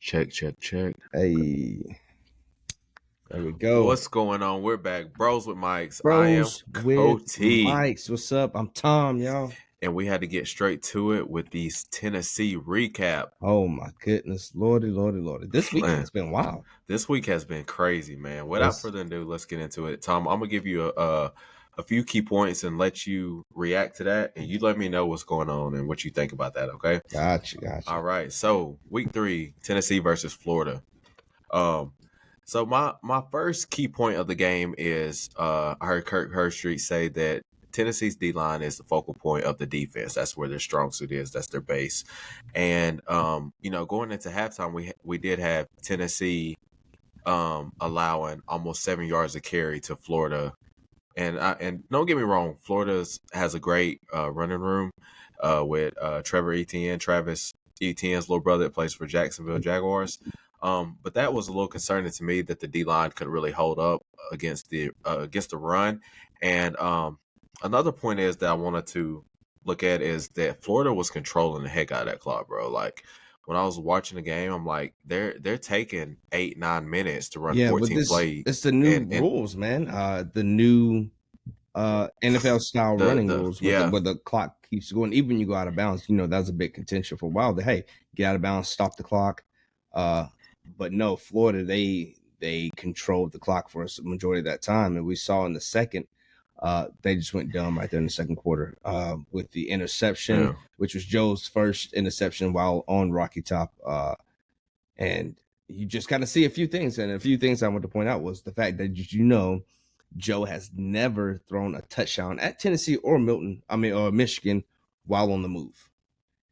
Check, check, check. Hey, there we go. What's going on? We're back. Bros with Mics. I am Bros with Cody. mics. What's up? I'm Tom, y'all. And we had to get straight to it with these Tennessee recap. Oh my goodness. Lordy, lordy, lordy. This weekend Man, has been wild. this week has been crazy, man. Without It's further ado, let's get into it. Tom, I'm gonna give you a few key points and let you react to that, and you let me know what's going on and what you think about that. Okay. gotcha. All right. So week 3, Tennessee versus Florida. Um, so my first key point of the game is I heard Kirk Herbstreit say that Tennessee's D line is the focal point of the defense. That's where their strong suit is. That's their base. And going into halftime, we did have Tennessee allowing almost 7 yards of carry to Florida. And don't get me wrong, Florida has a great running room with Trevor Etienne, Travis Etienne's little brother that plays for Jacksonville Jaguars. But that was a little concerning to me that the D line couldn't really hold up against the run. And another point is that I wanted to look at is that Florida was controlling the heck out of that clock, bro. Like when I was watching the game, I'm like, they're taking 8-9 minutes to run Yeah, with 14 this plays, it's the new and rules, man. The new NFL style running the rules with yeah. the clock keeps going. Even when you go out of bounds, that was a big contention for a while. That hey, get out of bounds, stop the clock. But no, Florida, they controlled the clock for us the majority of that time. And we saw in the second, they just went dumb right there in the second quarter with the interception, Yeah. which was Joe's first interception while on Rocky Top. And you just kind of see a few things. And a few things I want to point out was the fact that Joe has never thrown a touchdown at Tennessee or Michigan while on the move.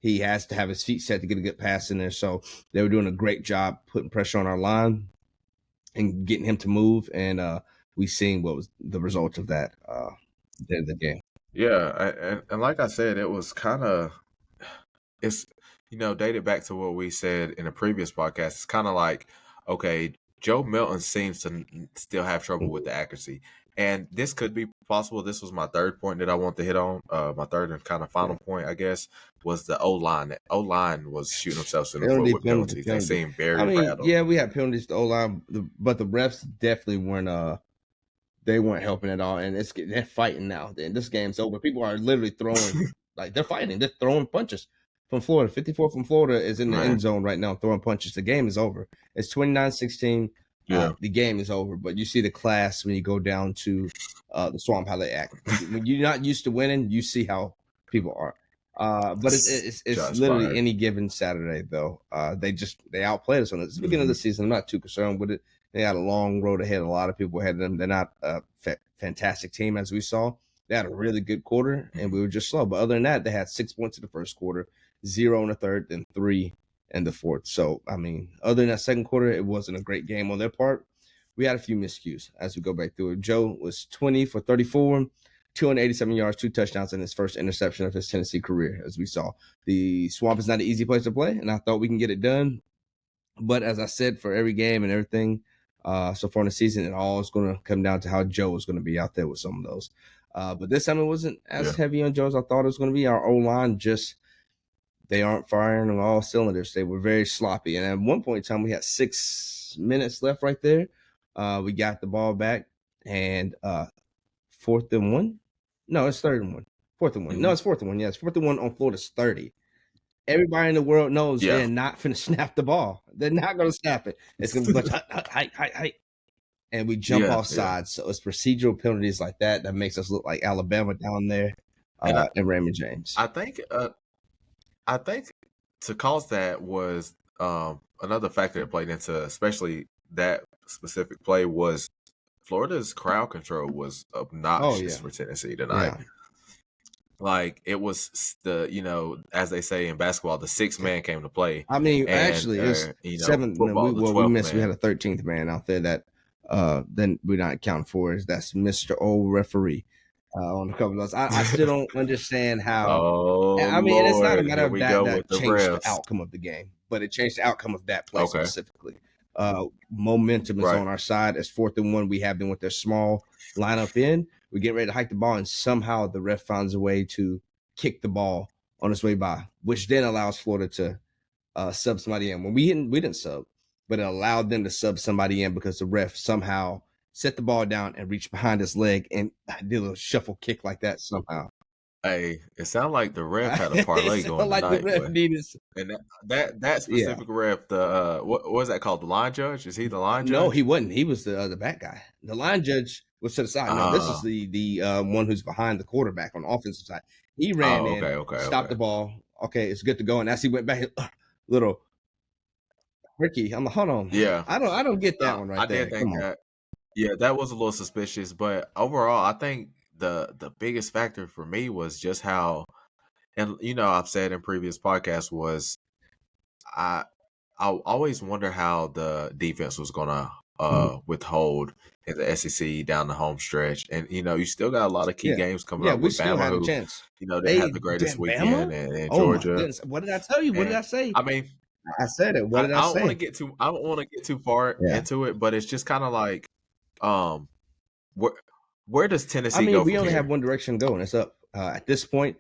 He has to have his feet set to get a good pass in there. So they were doing a great job putting pressure on our line and getting him to move. And we seen what was the result of that at the end of the game. Yeah, and like I said, it was kind of it's dated back to what we said in a previous podcast. It's kind of like, okay, Joe Milton seems to still have trouble with the accuracy, and this could be possible. This was my third point that I want to hit on. My third and kind of final point, I guess, was the O line. The O line was shooting themselves in the foot with penalties. They Penalty. seemed I very mean, rattled. yeah, we had penalties to O line, but the refs definitely weren't. They weren't helping at all, and they're fighting now. And this game's over. People are literally throwing like they're fighting. They're throwing punches from Florida. 54 from Florida is in the end Man, zone right now, throwing punches. The game is over. It's 29-16. yeah, The game is over. But you see the class when you go down to the Swamp, how they act. When you're not used to winning, you see how people are. But it's shots literally fired. any given Saturday though. They outplayed us on it. It's the beginning of the season. I'm not too concerned with it. They had a long road ahead. A lot of people ahead of them. They're not a fantastic team as we saw. They had a really good quarter, and we were just slow. But other than that, they had 6 points in the first quarter, 0 in the third, then 3 in the fourth. So, I mean, other than that second quarter, it wasn't a great game on their part. We had a few miscues as we go back through it. Joe was 20 for 34, 287 yards, 2 touchdowns, and his first interception of his Tennessee career, as we saw. The Swamp is not an easy place to play, and I thought we can get it done. But as I said, for every game and everything so far in the season, it all is going to come down to how Joe is going to be out there with some of those. But this time it wasn't as Yeah, heavy on Joe as I thought it was going to be. Our O-line they aren't firing on all cylinders. They were very sloppy. And at one point in time, we had 6 minutes left right there. We got the ball back and 4th and 1. No, it's 3rd and 1. 4th and 1. No, it's 4th and 1. Yeah, it's 4th and 1 on Florida's 30. Everybody in the world knows yeah, they're not finna snap the ball. They're not gonna snap it. It's gonna be a bunch of height, and we jump yeah, off yeah. sides. So it's procedural penalties like that that makes us look like Alabama down there And and Raymond James. I think I think to cause that was another factor that played into especially that specific play was Florida's crowd control was Oh obnoxious yeah, for Tennessee tonight. yeah. Like it was as they say in basketball, the sixth man came to play, I mean, and actually, it's 7. No, football, the we 12th missed. We had man. a 13th man out there that then we're not accounting for. That's Mr. Old Referee on a couple of those. I still don't understand how. Oh I mean, and it's not a Lord, matter here of we go with that the changed the refs. outcome of the game, but it changed the outcome of that play Okay, specifically. Momentum is right. on our side. It's 4th and 1. We have been with their small lineup in. We get ready to hike the ball, and somehow the ref finds a way to kick the ball on its way by, which then allows Florida to sub somebody in. When we didn't sub, but it allowed them to sub somebody in because the ref somehow set the ball down and reached behind his leg and did a little shuffle kick like that somehow. Hey, it sounded like the ref had a It parlay sounded going like the tonight, ref boy. needed. And that Yeah. specific ref, the what was that called? The line judge? Is he the line No, he judge? wasn't. He was the back guy. The line judge was to the side. No, this is the one who's behind the quarterback on the offensive side. He ran in, stopped the ball. Okay, it's good to go. And as he went back, little Ricky, I'm like, hold on. Yeah. I don't get that one right I there. did think Come on. that. Yeah, that was a little suspicious, but overall, I think the biggest factor for me was just how, and I've said in previous podcasts was I I always wonder how the defense was gonna withhold in the SEC down the home stretch, and you still got a lot of key Yeah. games coming Yeah, up we with still Bama, had a who chance. didn't They have the greatest damn weekend, Bama? and Oh my Georgia, goodness. What did I tell you? What did and I say? I mean, I said it. What did I I don't want to say? get too I don't want to get too far Yeah. into it, but it's just kind of like, um, where where does I Tennessee mean, go we from only have here? one direction to go, and it's up. At this point,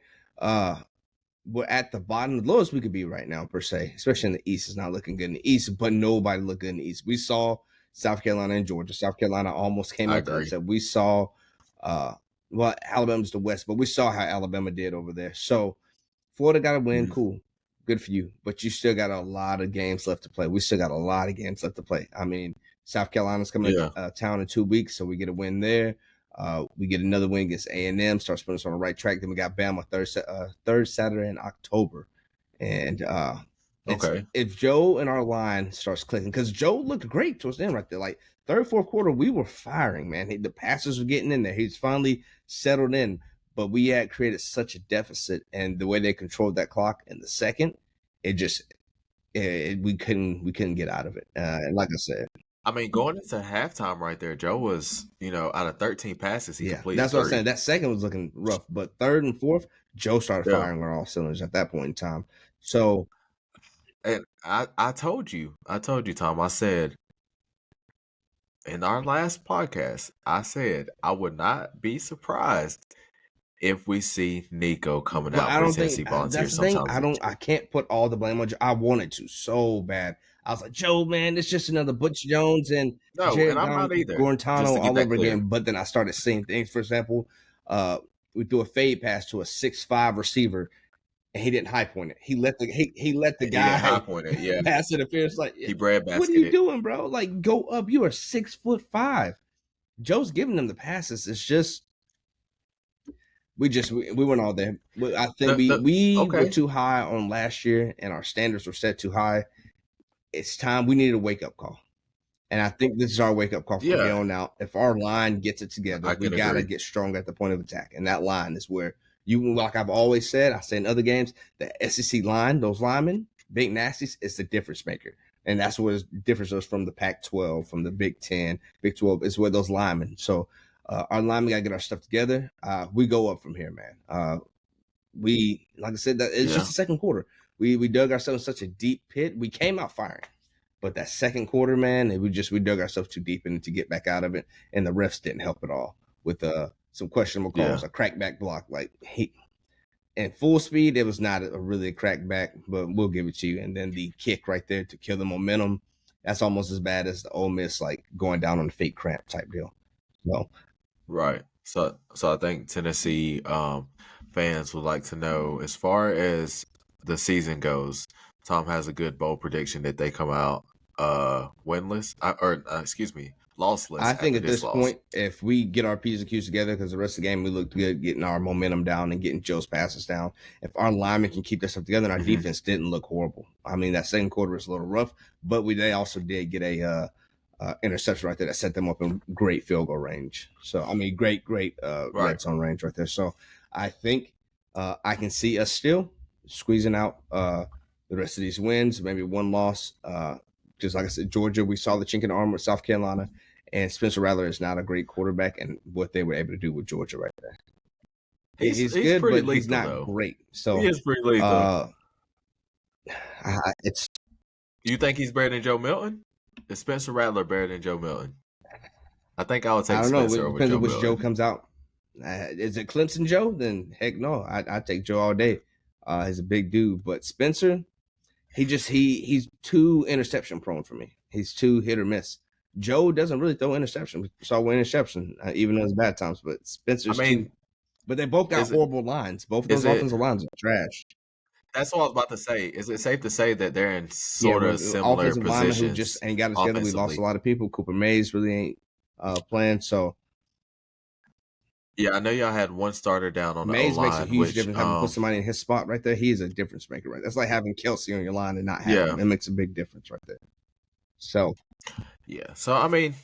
we're at the bottom, the lowest we could be right now, per se, especially in the East. It's not looking good in the East, but nobody looked good in the East. We saw South Carolina and Georgia. South Carolina almost came I out the agree. upset. We saw, well, Alabama's the West, but we saw how Alabama did over there. So Florida got to win. Mhm. Cool. Good for you. But you still got a lot of games left to play. We still got a lot of games left to play. I mean, South Carolina's coming Yeah. to town in 2 weeks, so we get a win there. We get another win against A&M, starts putting us on the right track. Then we got Bama third Saturday in October. And it's Okay. if Joe and our line starts clicking, because Joe looked great towards the end right there. Like third, fourth quarter, we were firing, man. The passes were getting in there. He's finally settled in, but we had created such a deficit, and the way they controlled that clock in the second, it just we couldn't get out of it. And like I said, I mean, going into halftime right there, Joe was, out of 13 passes, he yeah, completed that's what I'm saying. three. That second was looking rough, but third and fourth, Joe started Yeah. firing on all cylinders at that point in time. So And I told you, Tom, I said in our last podcast, I said I would not be surprised if we see Nico coming but out I for the don't think Tennessee Volunteers that's the thing. sometimes this I year. can't put all the blame on Joe. I wanted to so bad. I was like, Joe, man, it's just another Butch Jones and No, and Jared I'm not either. Just Gorentano to get all that over clear. again. But then I started seeing things. For example, we threw a fade pass to a 6'5" receiver, and he didn't high point it. He let the And he didn't high guy point it. Yeah. pass interference. Like, He what are you breadbasketed. doing, bro? Like, go up. You are 6'5". Joe's giving them the passes. It's just we weren't all there. I think The we were okay. too high on last year, and our standards were set too high. It's time we needed a wake up call, and I think this is our wake up call from here Yeah, on out. If our line gets it together, I we can gotta agree. get stronger at the point of attack, and that line is where you, like I've always said, I say in other games, the SEC line, those linemen, big nasties, is the difference maker. And that's what differs us from the Pac-12, from the Big 10, Big 12, is where those linemen. So our linemen got to get our stuff together. We go up from here, man. We, like I said, that it's just Yeah. the second quarter. We dug ourselves in such a deep pit. We came out firing, but that second quarter, man, we dug ourselves too deep in to get back out of it, and the refs didn't help at all with some questionable calls, Yeah. a crackback block, like he in full speed. It was not a really a crackback, but we'll give it to you. And then the kick right there to kill the momentum. That's almost as bad as the Ole Miss like going down on the fake cramp type deal. So Right. So I think Tennessee fans would like to know, as far as the season goes, Tom has a good bold prediction that they come out winless, excuse me, lossless I think after at this this loss. point, if we get our P's and Q's together, because the rest of the game we looked good, getting our momentum down and getting Joe's passes down. If our linemen can keep that stuff together, and our Hmm. defense didn't look horrible. I mean, that second quarter was a little rough, but they also did get a interception right there that set them up in great field goal range. So I mean, great Right. red zone range right there. So I think I can see us still squeezing out the rest of these wins, maybe one loss. Just like I said, Georgia, we saw the chink in the armor with South Carolina, and Spencer Rattler is not a great quarterback, and what they were able to do with Georgia right there. He's He's good, pretty but he's lethal not though. great. He So is pretty lethal. uh, it's You think he's better than Joe Milton? Is Spencer Rattler better than Joe Milton? I think I would I take don't know. Spencer It over depends Joe on which Joe Milton. comes out. Is it Clemson Joe? Then heck no, I take Joe all day. He's a big dude, but Spencer, he's too interception prone for me. He's too hit or miss. Joe doesn't really throw interception. We saw one interception, even though it's bad times. But I Spencer's too. mean, But they both got is it horrible lines. Both of is those it offensive lines are trash. that's what I was about to say. Is it safe to say that they're in Yeah, sort with of the similar offensive lineman who just positions ain't got it together. We lost a offensively? lot of people. Cooper Mays really ain't playing. So Yeah, I know y'all had one starter down on the O Mays makes a line, huge which difference. Having put somebody in his spot right there, he's a difference maker. Right, that's like having Kelsey on your line and not having yeah, him. It makes a big difference right there. So yeah. So I mean,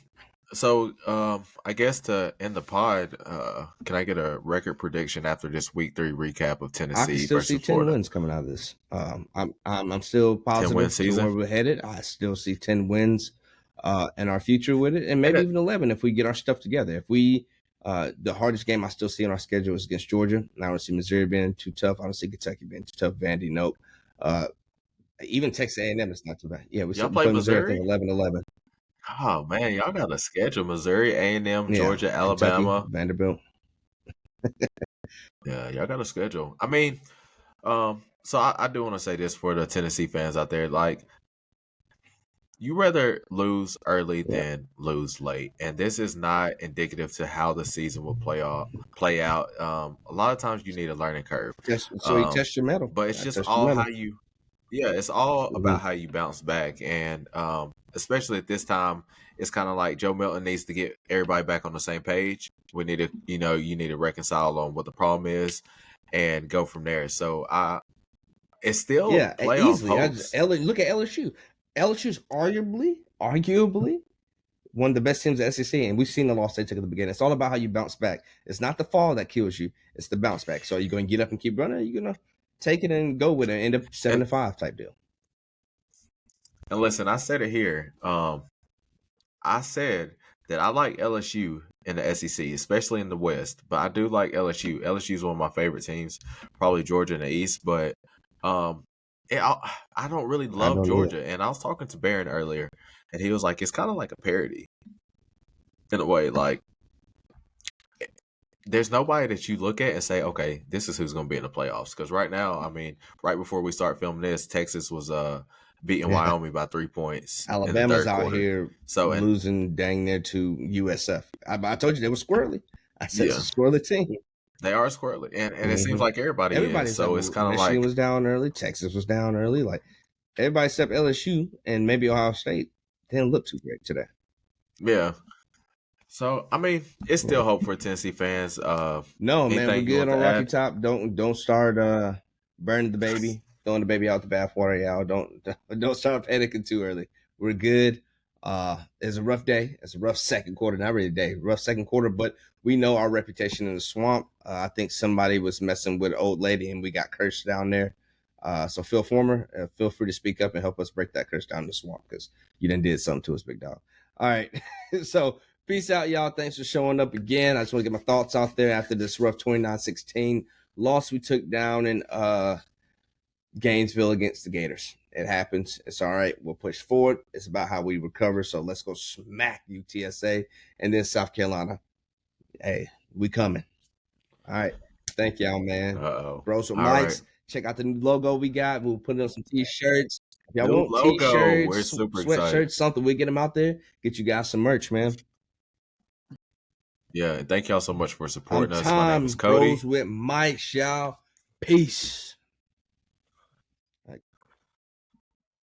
I guess to end the pod, can I get a record prediction after this week 3 recap of I can Tennessee still see versus 10 Florida? wins coming out of this. I'm still 10-win positive to season. where we're headed. I still see 10 wins in our future with it, and And maybe it, even 11 if we get our stuff together. If we the hardest game I still see on our schedule is against Georgia. And I don't see Missouri being too tough. I don't see Kentucky being too tough. Vandy, nope. Uh, even Texas A&M is not too bad. Yeah, y'all we play play Missouri. I think Missouri? 11-11. Oh man, y'all got a schedule: Missouri, A&M, Yeah, Georgia, Kentucky, Alabama. Vanderbilt. Yeah, y'all got a schedule. I mean, so I do want to say this for the Tennessee fans out there, like you rather lose early Yeah, than lose late, and this is not indicative to how the season will play out. A lot of times you need a learning curve, so you um, test your metal. but it's I just test your all metal. how you. Yeah, it's all Mm-hmm. about how you bounce back, and especially at this time, it's kind of like Joe Milton needs to get everybody back on the same page. We need to, you need to reconcile on what the problem is, and go from there. So it's still Yeah, playoff easily. hopes. Look at LSU. LSU's arguably one of the best teams in the SEC, and we've seen the loss they took at the beginning. It's all about how you bounce back. It's not the fall that kills you; it's the bounce back. So, are you going to get up and keep running? Or are you going to take it and go with it, and end up seven And to five type deal? and listen, I said it here. I said that I like LSU in the SEC, especially in the West, but I do like LSU. LSU is one of my favorite teams, probably Georgia in the East, but um, I don't really I love don't either. Georgia. And I was talking to Barron earlier, and he was like, it's kind of like a parody in a way. Like, there's nobody that you look at and say, okay, this is who's going to be in the playoffs. Because right now, I mean, right before we start filming this, Texas was beating Yeah, Wyoming by 3 points in the Alabama's third out quarter. here So, and losing dang near to USF. I told you they were squirrely. I said it's a yeah, squirrely team. they are squarely, and it seems Mm-hmm. like everybody is. Everybody's up. So it's kind of Michigan like, was down early. Texas was down early. Like everybody except LSU and maybe Ohio State didn't look too great today. yeah. So I mean, it's Yeah. still hope for Tennessee fans. No, man, we're Anything you good want on to Rocky add? Top. Don't start burning the baby, throwing the baby out the bathwater, y'all. Don't start panicking too early. We're good. It's a rough day. It's a rough second quarter, not really a day, rough second quarter, but we know our reputation in the swamp. I think somebody was messing with an old lady and we got cursed down there. So Phil Former, feel free to speak up and help us break that curse down in the swamp because you done did something to us, big dog. All right. So peace out, y'all. Thanks for showing up again. I just want to get my thoughts out there after this rough 29-16 loss we took down in Gainesville against the Gators. It happens. It's all right. We'll push forward. It's about how we recover. So let's go smack UTSA and then South Carolina. Hey, we coming. All right. Thank y'all, man. Uh-oh. Bros with All right. mics. Check out the new logo we got. We'll put it on some t-shirts. If y'all New want logo. We're t-shirts, super excited. sweatshirts, something, we get them out there. Get you guys some merch, man. Yeah. And thank y'all so much for I'm supporting us. My name is Tom Cody. Bros with Mike, y'all. Peace.